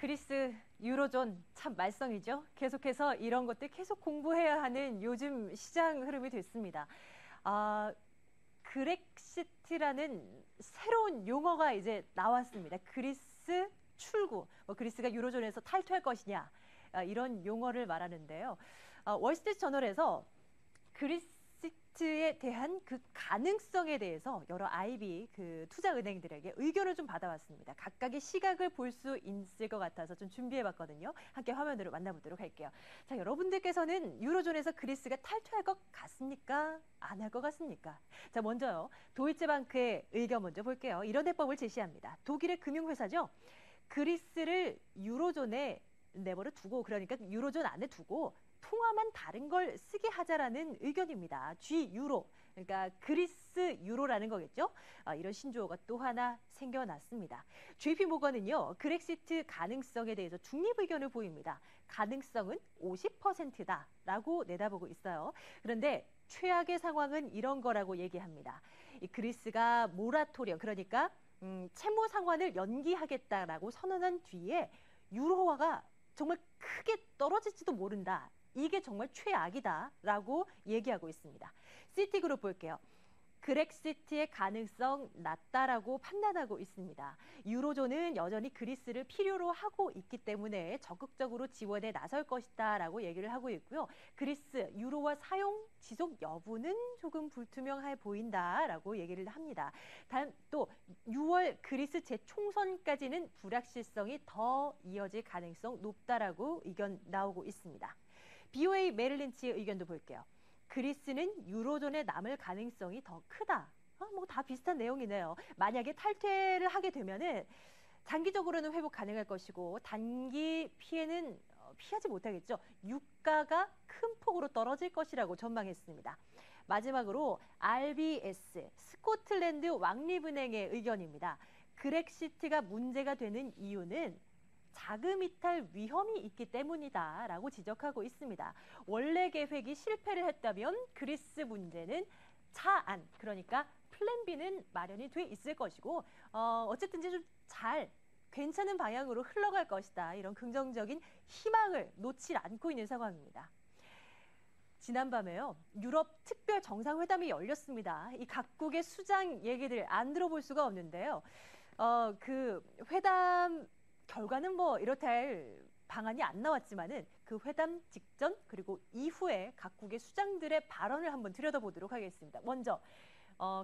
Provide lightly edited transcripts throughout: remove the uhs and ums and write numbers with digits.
그리스 유로존 참 말썽이죠. 계속해서 이런 것들 계속 공부해야 하는 요즘 시장 흐름이 됐습니다. 그렉시트라는 새로운 용어가 이제 나왔습니다. 그리스 출구, 그리스가 유로존에서 탈퇴할 것이냐, 이런 용어를 말하는데요. 월스트리트 저널에서 그리스에 대한 그 가능성에 대해서 여러 IB 그 투자은행들에게 의견을 좀 받아왔습니다. 각각의 시각을 볼 수 있을 것 같아서 좀 준비해봤거든요. 함께 화면으로 만나보도록 할게요. 자, 여러분들께서는 유로존에서 그리스가 탈퇴할 것 같습니까? 안 할 것 같습니까? 자, 먼저요. 도이체방크의 의견 먼저 볼게요. 이런 해법을 제시합니다. 독일의 금융회사죠. 그리스를 유로존에 내버려 두고, 그러니까 유로존 안에 두고 통화만 다른 걸 쓰게 하자라는 의견입니다. G-유로, 그러니까 그리스 유로라는 거겠죠. 이런 신조어가 또 하나 생겨났습니다. JP모건은요, 그렉시트 가능성에 대해서 중립 의견을 보입니다. 가능성은 50%다라고 내다보고 있어요. 그런데 최악의 상황은 이런 거라고 얘기합니다. 이 그리스가 모라토리엄, 그러니까 채무 상환을 연기하겠다라고 선언한 뒤에 유로화가 정말 크게 떨어질지도 모른다. 이게 정말 최악이다라고 얘기하고 있습니다. 시티그룹 볼게요. 그렉시트의 가능성 낮다라고 판단하고 있습니다. 유로존은 여전히 그리스를 필요로 하고 있기 때문에 적극적으로 지원에 나설 것이다라고 얘기를 하고 있고요. 그리스 유로화 사용 지속 여부는 조금 불투명해 보인다라고 얘기를 합니다. 단 또 6월 그리스 재총선까지는 불확실성이 더 이어질 가능성 높다라고 의견 나오고 있습니다. BOA 메릴린치의 의견도 볼게요. 그리스는 유로존에 남을 가능성이 더 크다. 뭐 다 비슷한 내용이네요. 만약에 탈퇴를 하게 되면은 장기적으로는 회복 가능할 것이고 단기 피해는 피하지 못하겠죠. 유가가 큰 폭으로 떨어질 것이라고 전망했습니다. 마지막으로 RBS, 스코틀랜드 왕립은행의 의견입니다. 그렉시트가 문제가 되는 이유는 자금 이탈 위험이 있기 때문이다라고 지적하고 있습니다. 원래 계획이 실패를 했다면 그리스 문제는 차안, 그러니까 플랜 B는 마련이 돼 있을 것이고 어쨌든지 좀 잘 괜찮은 방향으로 흘러갈 것이다. 이런 긍정적인 희망을 놓지 않고 있는 상황입니다. 지난밤에요. 유럽 특별 정상회담이 열렸습니다. 이 각국의 수장 얘기들 안 들어볼 수가 없는데요. 그 회담 결과는 뭐 이렇다 할 방안이 안 나왔지만은 그 회담 직전 그리고 이후에 각국의 수장들의 발언을 한번 들여다보도록 하겠습니다. 먼저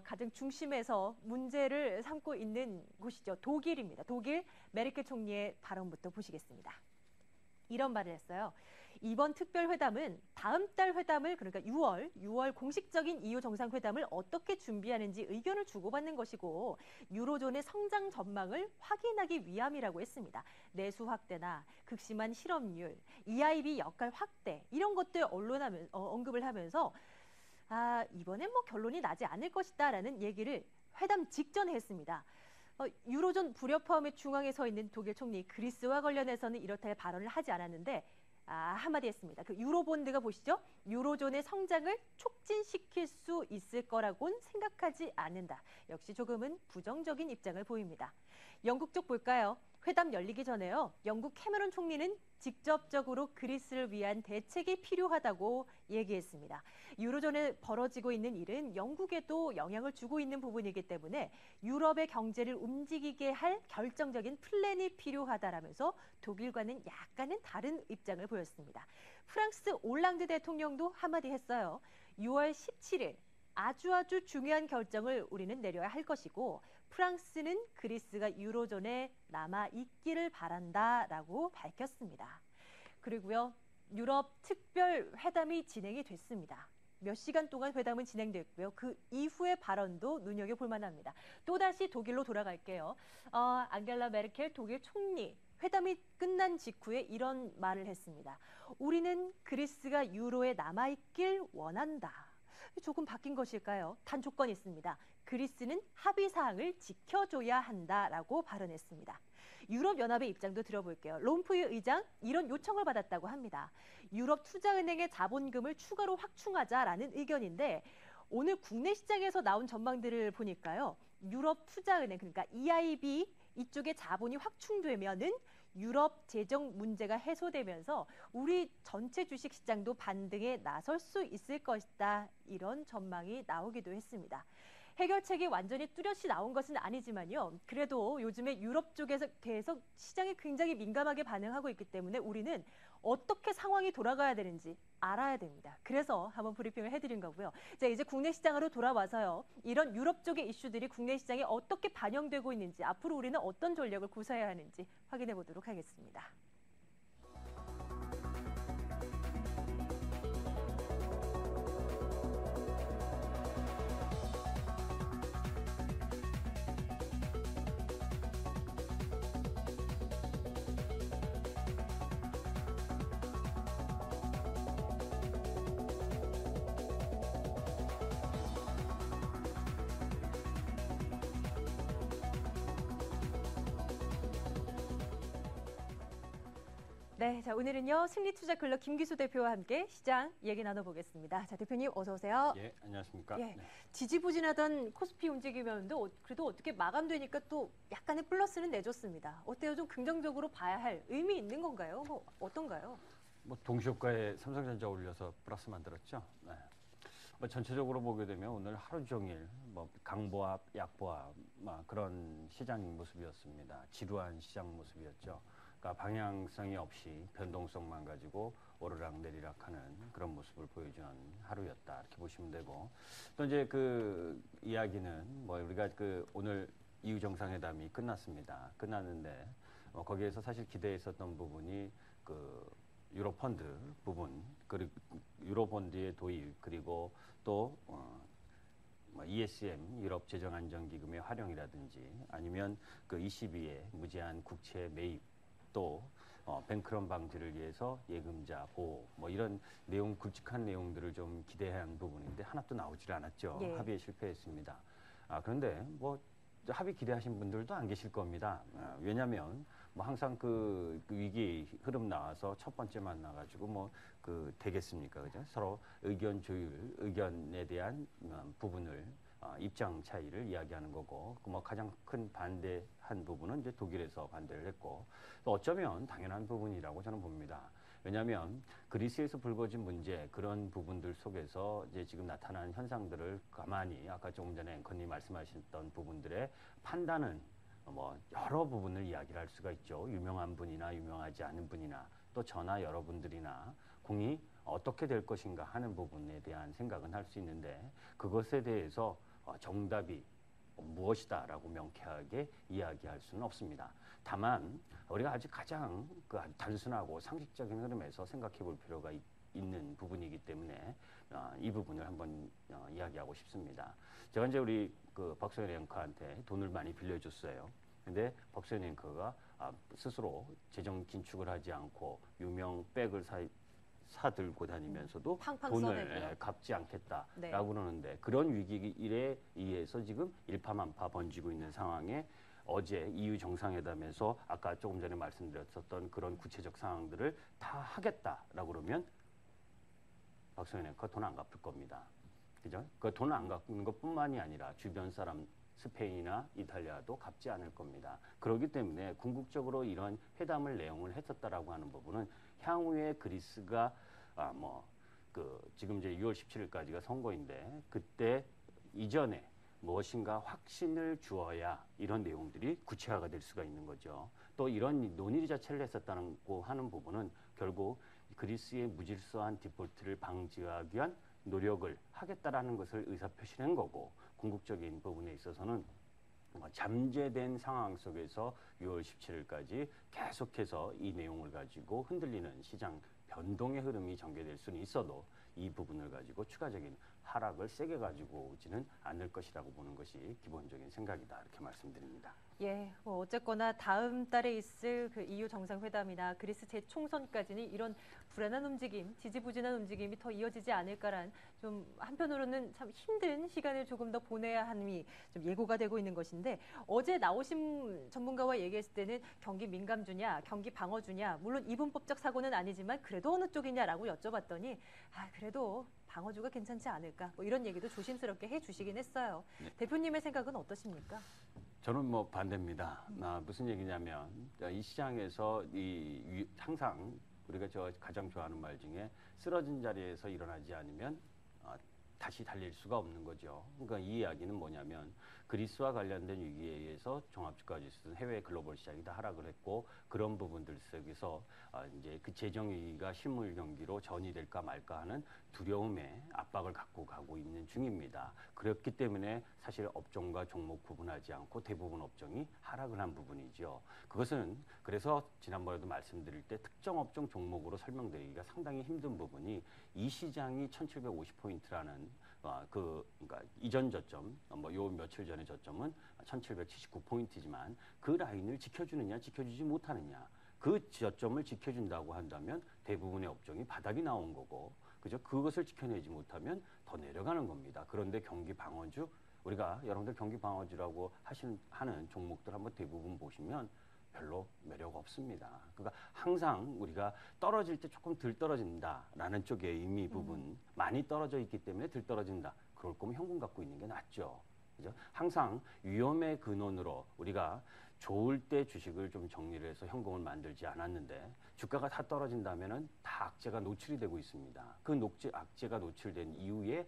가장 중심에서 문제를 삼고 있는 곳이죠. 독일입니다. 독일 메르켈 총리의 발언부터 보시겠습니다. 이런 말을 했어요. 이번 특별회담은 다음 달 회담을, 그러니까 6월 공식적인 EU 정상회담을 어떻게 준비하는지 의견을 주고받는 것이고 유로존의 성장 전망을 확인하기 위함이라고 했습니다. 내수 확대나 극심한 실업률, EIB 역할 확대 이런 것들 언급을 하면서 이번엔 뭐 결론이 나지 않을 것이다라는 얘기를 회담 직전에 했습니다. 유로존 불협화음의 중앙에 서 있는 독일 총리 그리스와 관련해서는 이렇다 할 발언을 하지 않았는데 한마디 했습니다. 그 유로본드가 보시죠. 유로존의 성장을 촉진시킬 수 있을 거라고는 생각하지 않는다. 역시 조금은 부정적인 입장을 보입니다. 영국 쪽 볼까요? 회담 열리기 전에요. 영국 캐머런 총리는 직접적으로 그리스를 위한 대책이 필요하다고 얘기했습니다. 유로존에 벌어지고 있는 일은 영국에도 영향을 주고 있는 부분이기 때문에 유럽의 경제를 움직이게 할 결정적인 플랜이 필요하다라면서 독일과는 약간은 다른 입장을 보였습니다. 프랑스 올랑드 대통령도 한마디 했어요. 6월 17일 아주 중요한 결정을 우리는 내려야 할 것이고 프랑스는 그리스가 유로존에 남아있기를 바란다라고 밝혔습니다. 그리고요. 유럽 특별 회담이 진행이 됐습니다. 몇 시간 동안 회담은 진행됐고요. 그 이후의 발언도 눈여겨볼 만합니다. 또다시 독일로 돌아갈게요. 앙겔라 메르켈 독일 총리. 회담이 끝난 직후에 이런 말을 했습니다. 우리는 그리스가 유로에 남아있길 원한다. 조금 바뀐 것일까요? 단 조건이 있습니다. 그리스는 합의사항을 지켜줘야 한다라고 발언했습니다. 유럽연합의 입장도 들어볼게요. 롬푸이 의장 이런 요청을 받았다고 합니다. 유럽 투자은행의 자본금을 추가로 확충하자라는 의견인데 오늘 국내 시장에서 나온 전망들을 보니까요. 유럽 투자은행 그러니까 EIB 이쪽에 자본이 확충되면은 유럽 재정 문제가 해소되면서 우리 전체 주식 시장도 반등에 나설 수 있을 것이다. 이런 전망이 나오기도 했습니다. 해결책이 완전히 뚜렷이 나온 것은 아니지만요. 그래도 요즘에 유럽 쪽에서 계속 시장이 굉장히 민감하게 반응하고 있기 때문에 우리는 어떻게 상황이 돌아가야 되는지 알아야 됩니다. 그래서 한번 브리핑을 해드린 거고요. 자, 이제 국내 시장으로 돌아와서요. 이런 유럽 쪽의 이슈들이 국내 시장에 어떻게 반영되고 있는지, 앞으로 우리는 어떤 전략을 구사해야 하는지 확인해 보도록 하겠습니다. 네, 자 오늘은요 승리투자클럽 김기수 대표와 함께 시장 얘기 나눠보겠습니다. 자 대표님 어서 오세요. 예, 안녕하십니까. 예, 네. 지지부진하던 코스피 움직임이었는데 그래도 어떻게 마감되니까 또 약간의 플러스는 내줬습니다. 어때요? 좀 긍정적으로 봐야 할 의미 있는 건가요? 뭐 어떤가요? 뭐 동시효과에 삼성전자 올려서 플러스 만들었죠. 네. 뭐 전체적으로 보게 되면 오늘 하루 종일 뭐 강보합, 약보합 그런 시장 모습이었습니다. 지루한 시장 모습이었죠. 그러니까 방향성이 없이 변동성만 가지고 오르락내리락하는 그런 모습을 보여주는 하루였다 이렇게 보시면 되고, 또 이제 그 이야기는 뭐 우리가 그 오늘 EU 정상회담이 끝났습니다. 끝났는데 거기에서 사실 기대했었던 부분이 그 유로 펀드 부분, 그리고 유로 펀드의 도입, 그리고 또 ESM 유럽 재정 안정기금의 활용이라든지 아니면 그 ECB의 무제한 국채 매입, 또 뱅크런 방지를 위해서 예금자 보호, 뭐 이런 내용, 굵직한 내용들을 좀 기대한 부분인데 하나도 나오질 않았죠. 예. 합의에 실패했습니다. 그런데 뭐 합의 기대하신 분들도 안 계실 겁니다. 왜냐하면 뭐 항상 그 위기 흐름 나와서 첫 번째 만나가지고 뭐 그 되겠습니까, 그죠? 서로 의견 조율, 의견에 대한 부분을 입장 차이를 이야기하는 거고, 뭐 가장 큰 반대한 부분은 이제 독일에서 반대를 했고, 또 어쩌면 당연한 부분이라고 저는 봅니다. 왜냐하면 그리스에서 불거진 문제, 그런 부분들 속에서 이제 지금 나타난 현상들을 가만히 아까 조금 전에 앵커님 말씀하셨던 부분들의 판단은 뭐 여러 부분을 이야기를 할 수가 있죠. 유명한 분이나 유명하지 않은 분이나 또 저나 여러분들이나 공이 어떻게 될 것인가 하는 부분에 대한 생각은 할 수 있는데, 그것에 대해서 정답이 무엇이다라고 명쾌하게 이야기할 수는 없습니다. 다만 우리가 아직 가장 그 단순하고 상식적인 흐름에서 생각해 볼 필요가 있는 부분이기 때문에 이 부분을 한번 이야기하고 싶습니다. 제가 이제 우리 그 박소연 앵커한테 돈을 많이 빌려줬어요. 근데 박소연 앵커가 스스로 재정 긴축을 하지 않고 유명 백을 사들고 다니면서도 돈을 갚지 않겠다라고 네. 그러는데, 그런 위기에 의해서 지금 일파만파 번지고 있는 상황에 어제 EU 정상회담에서 아까 조금 전에 말씀드렸었던 그런 구체적 상황들을 다 하겠다라고 그러면 박소연 앵커 돈 안 갚을 겁니다. 그죠? 그 돈 안 갚는 것뿐만이 아니라 주변 사람 스페인이나 이탈리아도 갚지 않을 겁니다. 그렇기 때문에 궁극적으로 이런 회담을 내용을 했었다라고 하는 부분은 향후에 그리스가 지금 이제 6월 17일까지가 선거인데 그때 이전에 무엇인가 확신을 주어야 이런 내용들이 구체화가 될 수가 있는 거죠. 또 이런 논의 자체를 했었다고 하는 부분은 결국 그리스의 무질서한 디폴트를 방지하기 위한 노력을 하겠다라는 것을 의사표시한 거고, 궁극적인 부분에 있어서는 잠재된 상황 속에서 6월 17일까지 계속해서 이 내용을 가지고 흔들리는 시장 변동의 흐름이 전개될 수는 있어도 이 부분을 가지고 추가적인 하락을 세게 가지고 오지는 않을 것이라고 보는 것이 기본적인 생각이다, 이렇게 말씀드립니다. 예, 뭐 어쨌거나 다음 달에 있을 그 EU 정상회담이나 그리스 재총선까지는 이런 불안한 움직임, 지지부진한 움직임이 더 이어지지 않을까란, 좀 한편으로는 참 힘든 시간을 조금 더 보내야 함이 좀 예고가 되고 있는 것인데, 어제 나오신 전문가와 얘기했을 때는 경기 민감주냐, 경기 방어주냐, 물론 이분법적 사고는 아니지만 그래도 어느 쪽이냐라고 여쭤봤더니 그래도 방어주가 괜찮지 않을까 뭐 이런 얘기도 조심스럽게 해주시긴 했어요. 네. 대표님의 생각은 어떠십니까? 저는 뭐 반대입니다. 무슨 얘기냐면 이 시장에서 항상 우리가 저 가장 좋아하는 말 중에 쓰러진 자리에서 일어나지 않으면 다시 달릴 수가 없는 거죠. 그러니까 이 이야기는 뭐냐면 그리스와 관련된 위기에 의해서 종합주가 지수는 해외 글로벌 시장이 다 하락을 했고 그런 부분들 속에서 이제 그 재정 위기가 실물 경기로 전이될까 말까 하는 두려움에 압박을 갖고 가고 있는 중입니다. 그렇기 때문에 사실 업종과 종목 구분하지 않고 대부분 업종이 하락을 한 부분이죠. 그것은 그래서 지난번에도 말씀드릴 때 특정 업종 종목으로 설명드리기가 상당히 힘든 부분이 이 시장이 1750포인트라는 그러니까 이전 저점, 요 며칠 전의 저점은 1779포인트지만 그 라인을 지켜주느냐, 지켜주지 못하느냐. 그 저점을 지켜준다고 한다면 대부분의 업종이 바닥이 나온 거고, 그죠? 그것을 지켜내지 못하면 더 내려가는 겁니다. 그런데 경기 방어주, 우리가 여러분들 경기 방어주라고 하는 종목들 한번 대부분 보시면 별로 매력 없습니다. 그러니까 항상 우리가 떨어질 때 조금 덜 떨어진다라는 쪽의 의미 부분, 많이 떨어져 있기 때문에 덜 떨어진다. 그럴 거면 현금 갖고 있는 게 낫죠. 그죠? 항상 위험의 근원으로 우리가 좋을 때 주식을 좀 정리를 해서 현금을 만들지 않았는데 주가가 다 떨어진다면은 다 악재가 노출이 되고 있습니다. 그 악재가 노출된 이후에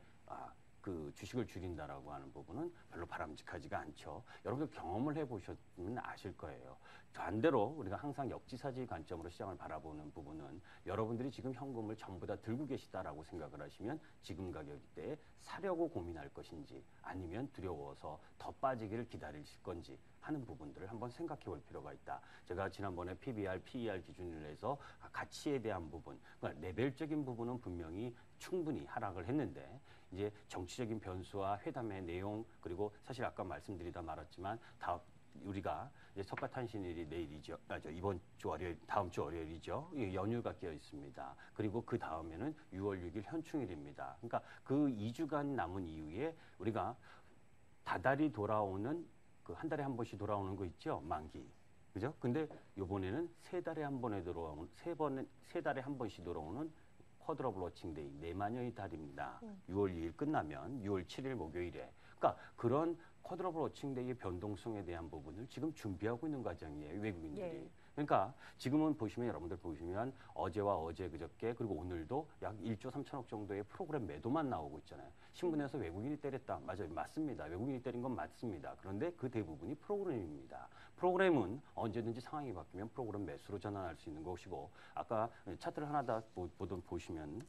그 주식을 줄인다라고 하는 부분은 별로 바람직하지가 않죠. 여러분들 경험을 해보셨으면 아실 거예요. 반대로 우리가 항상 역지사지 관점으로 시장을 바라보는 부분은 여러분들이 지금 현금을 전부 다 들고 계시다라고 생각을 하시면 지금 가격대에 사려고 고민할 것인지 아니면 두려워서 더 빠지기를 기다리실 건지 하는 부분들을 한번 생각해 볼 필요가 있다. 제가 지난번에 PBR, PER 기준으로 해서 가치에 대한 부분, 그러니까 레벨적인 부분은 분명히 충분히 하락을 했는데 이제 정치적인 변수와 회담의 내용 그리고 사실 아까 말씀드리다 말았지만 우리가 이제 석가탄신일이 내일이죠. 이번 주 월요일, 다음 주 월요일이죠. 연휴가 끼어 있습니다. 그리고 그 다음에는 6월 6일 현충일입니다. 그러니까 그 2주간 남은 이후에 우리가 다달이 돌아오는 그 한 달에 한 번씩 돌아오는 거 있죠. 만기. 그죠? 근데 요번에는 세 달에 한 번씩 돌아오는 쿼드러블 워칭데이, 내마녀의 달입니다. 6월 2일 끝나면 6월 7일 목요일에. 그러니까 그런 쿼드러블 워칭데이의 변동성에 대한 부분을 지금 준비하고 있는 과정이에요, 외국인들이. 예. 그러니까 지금은 보시면 여러분들 보시면 어제와 어제 그저께 그리고 오늘도 약 1조 3천억 정도의 프로그램 매도만 나오고 있잖아요. 신문에서 외국인이 때렸다. 맞아요. 맞습니다. 외국인이 때린 건 맞습니다. 그런데 그 대부분이 프로그램입니다. 프로그램은 언제든지 상황이 바뀌면 프로그램 매수로 전환할 수 있는 것이고 아까 차트를 하나 다 보시면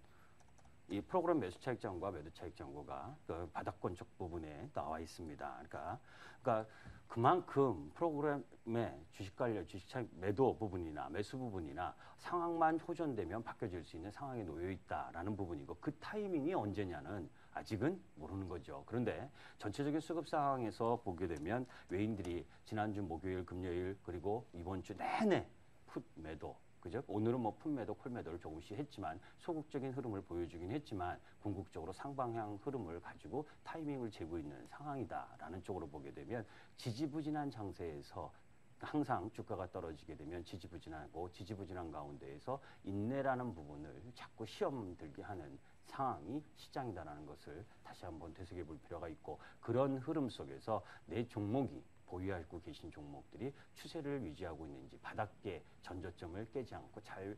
이 프로그램 매수 차익 잔고와 매도 차익 잔고가 그 바닥권 쪽 부분에 나와 있습니다. 그러니까 그만큼 프로그램의 주식 관련 주식 차익 매도 부분이나 매수 부분이나 상황만 호전되면 바뀌어질 수 있는 상황에 놓여 있다라는 부분이고 그 타이밍이 언제냐는 아직은 모르는 거죠. 그런데 전체적인 수급 상황에서 보게 되면 외인들이 지난주 목요일, 금요일 그리고 이번 주 내내 풋 매도 그죠? 오늘은 뭐 풋매도, 콜매도를 조금씩 했지만 소극적인 흐름을 보여주긴 했지만 궁극적으로 상방향 흐름을 가지고 타이밍을 재고 있는 상황이다라는 쪽으로 보게 되면 지지부진한 장세에서 항상 주가가 떨어지게 되면 지지부진한 가운데에서 인내라는 부분을 자꾸 시험 들게 하는 상황이 시장이다라는 것을 다시 한번 되새겨 볼 필요가 있고 그런 흐름 속에서 내 종목이 보유하고 계신 종목들이 추세를 유지하고 있는지 바닥계 전저점을 깨지 않고 잘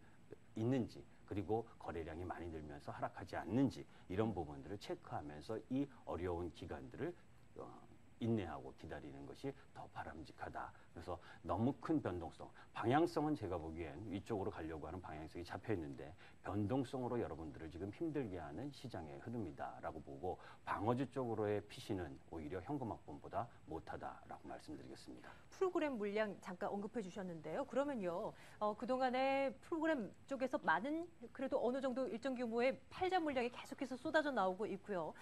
있는지 그리고 거래량이 많이 늘면서 하락하지 않는지 이런 부분들을 체크하면서 이 어려운 기간들을 인내하고 기다리는 것이 더 바람직하다. 그래서 너무 큰 변동성, 방향성은 제가 보기엔 위쪽으로 가려고 하는 방향성이 잡혀 있는데 변동성으로 여러분들을 지금 힘들게 하는 시장의 흐름이다라고 보고 방어주 쪽으로의 피시는 오히려 현금 확보보다 못하다라고 말씀드리겠습니다. 프로그램 물량 잠깐 언급해 주셨는데요. 그러면요, 그동안에 프로그램 쪽에서 많은 그래도 어느 정도 일정 규모의 팔자 물량이 계속해서 쏟아져 나오고 있고요.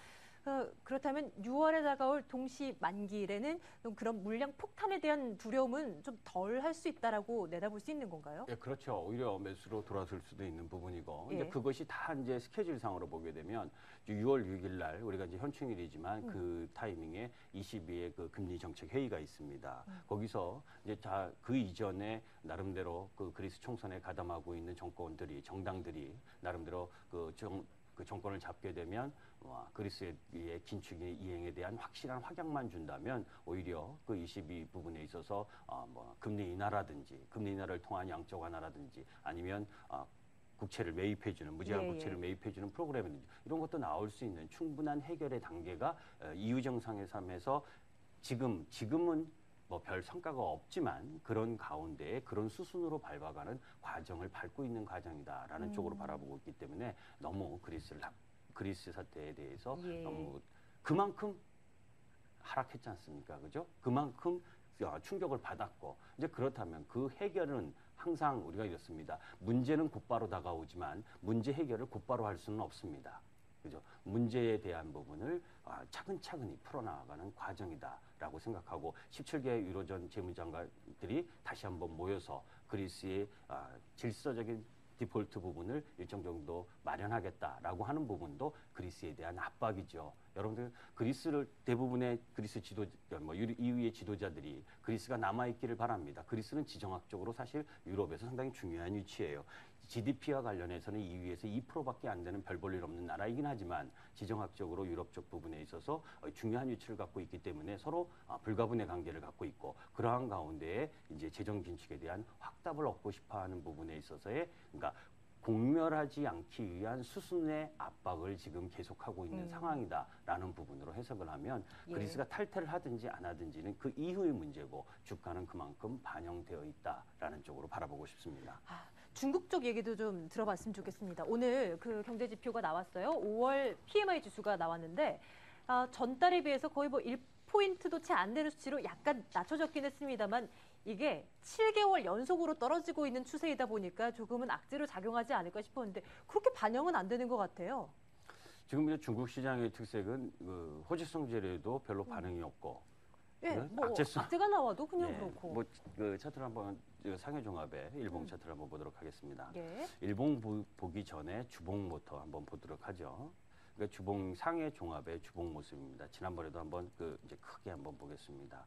그렇다면 6월에 다가올 동시 만기일에는 그런 물량 폭탄에 대한 두려움은 좀 덜 할 수 있다라고 내다볼 수 있는 건가요? 예, 그렇죠. 오히려 매수로 돌아설 수도 있는 부분이고, 예. 이제 그것이 다 이제 스케줄상으로 보게 되면 6월 6일 날 우리가 이제 현충일이지만 그 타이밍에 22의 그 금리 정책 회의가 있습니다. 거기서 이제 그 이전에 나름대로 그 그리스 총선에 가담하고 있는 정당들이 나름대로 그 정권을 잡게 되면 그리스의 긴축의 이행에 대한 확실한 확약만 준다면 오히려 그 22 부분에 있어서 뭐 금리 인하라든지 금리 인하를 통한 양적 완화라든지 아니면 국채를 매입해주는 무제한 예, 국채를 예. 매입해주는 프로그램이든지 이런 것도 나올 수 있는 충분한 해결의 단계가 EU 정상회담에서 지금은 뭐 별 성과가 없지만 그런 가운데에 그런 수순으로 밟아가는 과정을 밟고 있는 과정이다라는 쪽으로 바라보고 있기 때문에 너무 그리스 사태에 대해서 예. 너무 그만큼 하락했지 않습니까? 그죠? 그만큼 충격을 받았고 이제 그렇다면 그 해결은 항상 우리가 이렇습니다. 문제는 곧바로 다가오지만 문제 해결을 곧바로 할 수는 없습니다. 그죠? 문제에 대한 부분을 차근차근히 풀어나가는 과정이다라고 생각하고 17개 유로존 재무장관들이 다시 한번 모여서 그리스의 질서적인 디폴트 부분을 일정 정도 마련하겠다라고 하는 부분도 그리스에 대한 압박이죠. 여러분들 그리스를 대부분의 그리스 EU의 지도자들이 그리스가 남아있기를 바랍니다. 그리스는 지정학적으로 사실 유럽에서 상당히 중요한 위치예요. GDP와 관련해서는 EU에서 2%밖에 안 되는 별 볼 일 없는 나라이긴 하지만 지정학적으로 유럽 쪽 부분에 있어서 중요한 위치를 갖고 있기 때문에 서로 불가분의 관계를 갖고 있고 그러한 가운데에 이제 재정 긴축에 대한 확답을 얻고 싶어하는 부분에 있어서의 그러니까 공멸하지 않기 위한 수순의 압박을 지금 계속하고 있는 상황이다라는 부분으로 해석을 하면 예. 그리스가 탈퇴를 하든지 안 하든지는 그 이후의 문제고 주가는 그만큼 반영되어 있다라는 쪽으로 바라보고 싶습니다. 중국 쪽 얘기도 좀 들어봤으면 좋겠습니다. 오늘 그 경제 지표가 나왔어요. 5월 PMI 지수가 나왔는데 전달에 비해서 거의 뭐 1포인트도 채 안 되는 수치로 약간 낮춰졌긴 했습니다만 이게 7개월 연속으로 떨어지고 있는 추세이다 보니까 조금은 악재로 작용하지 않을까 싶었는데 그렇게 반영은 안 되는 것 같아요. 지금 이제 중국 시장의 특색은 그 호주성 재료에도 별로 반응이 없고 예, 네? 뭐 악재가 나와도 그냥 그렇고. 뭐그 차트를 한번 상해 종합의 일봉 차트를 한번 보도록 하겠습니다. 예. 일봉 보기 전에 주봉부터 한번 보도록 하죠. 그러니까 주봉 상해 종합의 주봉 모습입니다. 지난번에도 한번 이제 크게 한번 보겠습니다.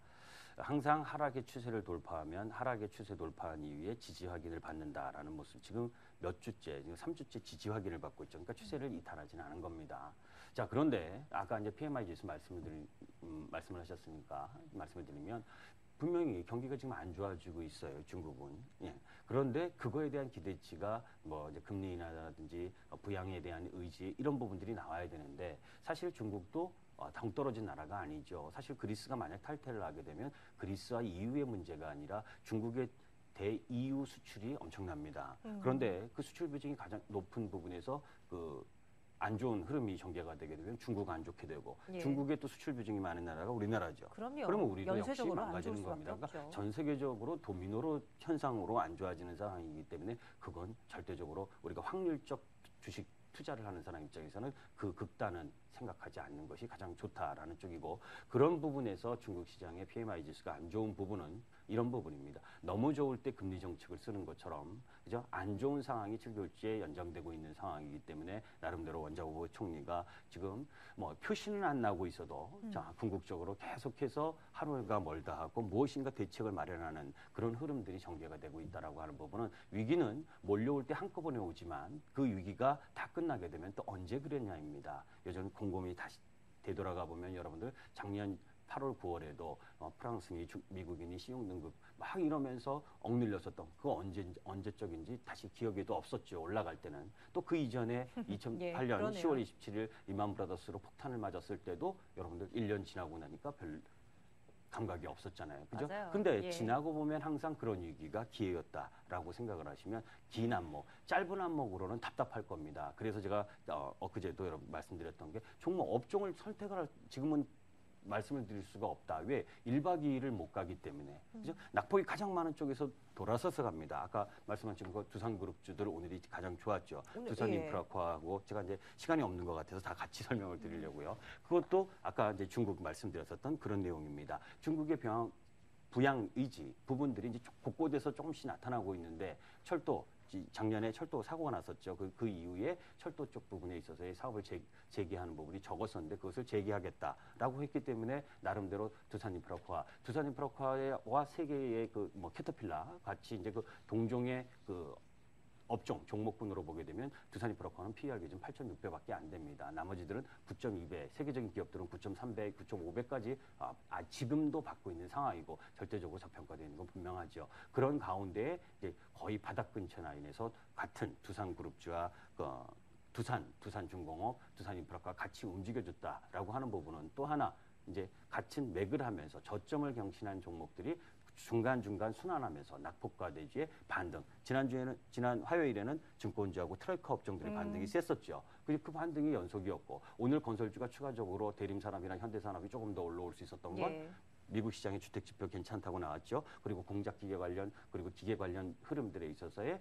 항상 하락의 추세를 돌파하면 하락의 추세 돌파한 이후에 지지 확인을 받는다라는 모습. 지금 몇 주째, 지금 3주째 지지 확인을 받고 있죠. 그러니까 추세를 이탈하지는 않은 겁니다. 자, 그런데 아까 이제 PMI 지수 말씀을 하셨으니까 말씀을 드리면 분명히 경기가 지금 안 좋아지고 있어요. 중국은. 예. 그런데 그거에 대한 기대치가 뭐 이제 금리 인하라든지 부양에 대한 의지 이런 부분들이 나와야 되는데 사실 중국도 동떨어진 나라가 아니죠. 사실 그리스가 만약 탈퇴를 하게 되면 그리스와 EU의 문제가 아니라 중국의 대EU 수출이 엄청납니다. 그런데 그 수출 비중이 가장 높은 부분에서 안 좋은 흐름이 전개가 되게 되면 중국 안 좋게 되고 예. 중국의 또 수출 비중이 많은 나라가 우리나라죠. 그럼요. 그러면 우리도 역시 연쇄적으로 안 망가지는 좋을 겁니다. 수밖에 그러니까 없죠. 전 세계적으로 도미노로 현상으로 안 좋아지는 상황이기 때문에 그건 절대적으로 우리가 확률적 주식 투자를 하는 사람 입장에서는 그 극단은 생각하지 않는 것이 가장 좋다라는 쪽이고 그런 부분에서 중국 시장의 PMI 지수가 안 좋은 부분은 이런 부분입니다. 너무 좋을 때 금리 정책을 쓰는 것처럼 그죠? 안 좋은 상황이 7개월째 연장되고 있는 상황이기 때문에 나름대로 원자국 총리가 지금 뭐 표시는 안 나고 있어도 자, 궁극적으로 계속해서 하루가 멀다 하고 무엇인가 대책을 마련하는 그런 흐름들이 전개가 되고 있다라고 하는 부분은 위기는 몰려올 때 한꺼번에 오지만 그 위기가 다 끝나게 되면 또 언제 그랬냐입니다. 요즘 곰곰이 다시 되돌아가 보면 여러분들 작년 8월, 9월에도 프랑스니 미국이니 신용등급 막 이러면서 억눌렸었던 그거 언제적인지 다시 기억에도 없었죠. 올라갈 때는. 또 그 이전에 2008년 예, 그러네요. 10월 27일 리만 브라더스로 폭탄을 맞았을 때도 여러분들 1년 지나고 나니까 별 감각이 없었잖아요. 그죠? 맞아요. 근데 예. 지나고 보면 항상 그런 위기가 기회였다라고 생각을 하시면 긴 안목, 짧은 안목으로는 답답할 겁니다. 그래서 제가 엊그제도 여러분 말씀드렸던 게 종목 업종을 선택을 지금은 말씀을 드릴 수가 없다. 왜? 1박 2일을 못 가기 때문에. 그죠? 낙폭이 가장 많은 쪽에서 돌아서서 갑니다. 아까 말씀하신 거 두산그룹주들 오늘이 가장 좋았죠. 오늘, 두산인프라코하고 제가 이제 시간이 없는 것 같아서 다 같이 설명을 드리려고요. 그것도 아까 이제 중국 말씀드렸었던 그런 내용입니다. 중국의 부양 의지 부분들이 이제 곳곳에서 조금씩 나타나고 있는데 철도 작년에 철도 사고가 났었죠. 그 이후에 철도 쪽 부분에 있어서의 사업을 재개하는 부분이 적었었는데 그것을 재개하겠다라고 했기 때문에 나름대로 두산인프라코와 세 개의 캐터필라 같이 이제 그 동종의 업종 종목군으로 보게 되면 두산인프라코는 PER 기준 8,600밖에 안 됩니다. 나머지들은 9.2배, 세계적인 기업들은 9.3배, 9.5배까지 지금도 받고 있는 상황이고 절대적으로 저평가되어 있는 건 분명하죠. 그런 가운데 이제 거의 바닥 근처 라인에서 같은 두산그룹주와 두산중공업, 두산인프라가 같이 움직여줬다라고 하는 부분은 또 하나 이제 같은 맥을 하면서 저점을 경신한 종목들이 중간중간 순환하면서 낙폭과 대지의 반등. 지난 화요일에는 증권주하고 트레이커 업종들의 반등이 셌었죠. 그 반등이 연속이었고 오늘 건설주가 추가적으로 대림산업이나 현대산업이 조금 더 올라올 수 있었던 건 예. 미국 시장의 주택 지표 괜찮다고 나왔죠. 그리고 공작 기계 관련 그리고 기계 관련 흐름들에 있어서의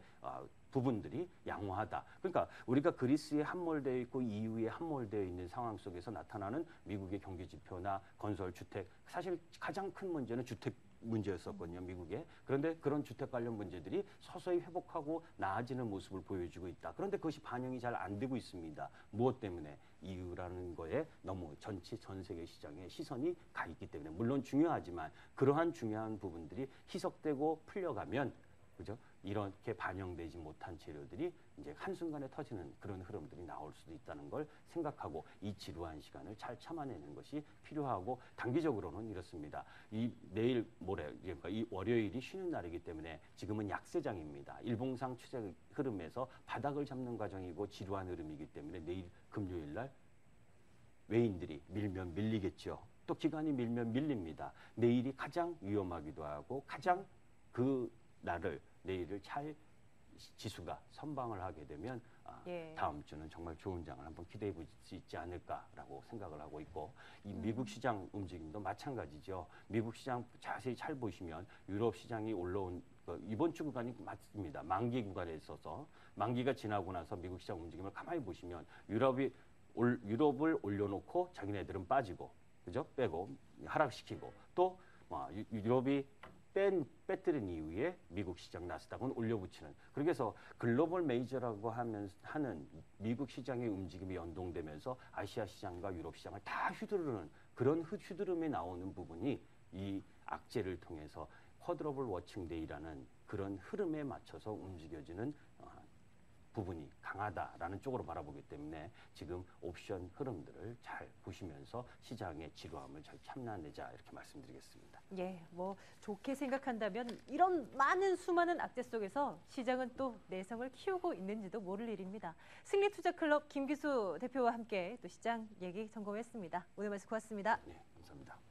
부분들이 양호하다. 그러니까 우리가 그리스에 함몰되어 있고 EU에 함몰되어 있는 상황 속에서 나타나는 미국의 경기 지표나 건설 주택 사실 가장 큰 문제는 주택 문제였었거든요, 미국에. 그런데 그런 주택 관련 문제들이 서서히 회복하고 나아지는 모습을 보여주고 있다. 그런데 그것이 반영이 잘 안 되고 있습니다. 무엇 때문에? EU라는 거에 너무 전 세계 시장에 시선이 가 있기 때문에. 물론 중요하지만 그러한 중요한 부분들이 희석되고 풀려가면 그죠? 이렇게 반영되지 못한 재료들이 이제 한순간에 터지는 그런 흐름들이 나올 수도 있다는 걸 생각하고 이 지루한 시간을 잘 참아내는 것이 필요하고 단기적으로는 이렇습니다. 이 내일 모레 그러니까 이 월요일이 쉬는 날이기 때문에 지금은 약세장입니다. 일봉상 추세 흐름에서 바닥을 잡는 과정이고 지루한 흐름이기 때문에 내일 금요일 날 외인들이 밀면 밀리겠죠. 또 기관이 밀면 밀립니다. 내일이 가장 위험하기도 하고 가장 그 날을 내일을 잘 지수가 선방을 하게 되면 예. 다음 주는 정말 좋은 장을 한번 기대해 볼 수 있지 않을까라고 생각을 하고 있고 이 미국 시장 움직임도 마찬가지죠. 미국 시장 자세히 잘 보시면 유럽 시장이 올라온 이번 주 구간이 맞습니다. 만기 구간에 있어서 만기가 지나고 나서 미국 시장 움직임을 가만히 보시면 유럽을 올려놓고 자기네들은 빠지고 그죠? 빼고 하락시키고 또 유럽이 빼뜨린 이후에 미국 시장 나스닥은 올려붙이는 그렇게 해서 글로벌 메이저라고 하는 미국 시장의 움직임이 연동되면서 아시아 시장과 유럽 시장을 다 휘두르는 그런 휘두름에 나오는 부분이 이 악재를 통해서 쿼드러블 워칭데이라는 그런 흐름에 맞춰서 움직여지는 부분이 강하다라는 쪽으로 바라보기 때문에 지금 옵션 흐름들을 잘 보시면서 시장의 지루함을 잘 참아내자 이렇게 말씀드리겠습니다. 예, 뭐 좋게 생각한다면 이런 수많은 악재 속에서 시장은 또 내성을 키우고 있는지도 모를 일입니다. 승리투자클럽 김기수 대표와 함께 또 시장 얘기 점검했습니다. 오늘 말씀 고맙습니다. 네, 감사합니다.